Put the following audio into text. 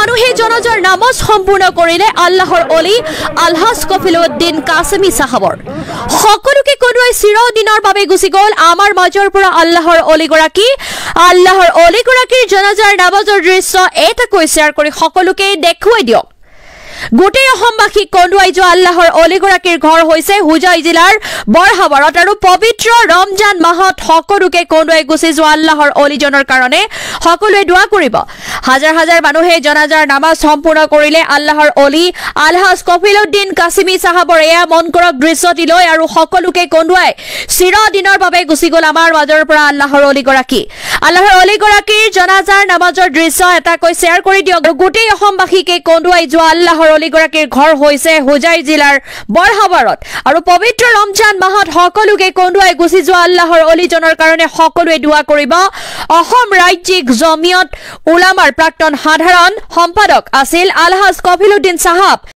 মানুহে জনাজাৰ নামাজ সম্পূৰ্ণ কৰিলে আল্লাহৰ অলি আলহাজ কফিলউদ্দিন কাছিমি সাহাবৰ সকলোকে কোনোৱাই চিৰদিনৰ বাবে গুচি গ'ল আমাৰ মাজৰ পৰা আল্লাহৰ অলিগৰাকীৰ জনাজাৰ নামাজৰ দৃশ্য এটাকৈ শ্বেয়াৰ কৰি সকলোকে দেখুৱাই দিয়ক গোটেই অসমবাসী কন্দুৱাই যোৱা আল্লাহৰ অলিগৰাকীৰ ঘৰ হৈছে হুজাই জিলাৰ বৰহাবাৰত আৰু পবিত্ৰ ৰমজান মাহত সকলোকে কন্দুৱাই গুচি যোৱা আল্লাহৰ অলিজনৰ কাৰণে সকলোৱে দোৱা কৰিব হাজাৰ হাজাৰ মানুহে জনাজাৰ নামাজ সম্পূৰ্ণ কৰিলে আল্লাহৰ অলি আলহাজ কফিলউদ্দিন কাছিমি সাহাবৰ এয়া মন কৰক দৃশ্যটি লৈ আৰু সকলোকে কন্দুৱাই চিৰদিনৰ বাবে গুচি গ'ল আমাৰ মাজৰ পৰা আল্লাহৰ অলিগৰাকীৰ জনাজাৰ নামাজৰ দৃশ্য এটাকৈ শ্বেয়াৰ কৰি দিয়ক গোটেই অসমবাসীকে কন্দুৱাই যোৱা আল্লাহৰ অলিগৰাকীৰ ঘৰ হৈছে হুজাই জিলাৰ বৰহাবাৰত আৰু পবিত্ৰ ৰমজান মাহত সকলোকে কন্দুৱাই গুচি যোৱা আল্লাহৰ অলিজনৰ কাৰণে সকলোৱে দোৱা কৰিব অসম ৰাজ্যিক জমিয়ত উলামাৰ প্ৰাক্তন সাধাৰণ সম্পাদক আছিল আলহাজ কফিলউদ্দিন সাহাব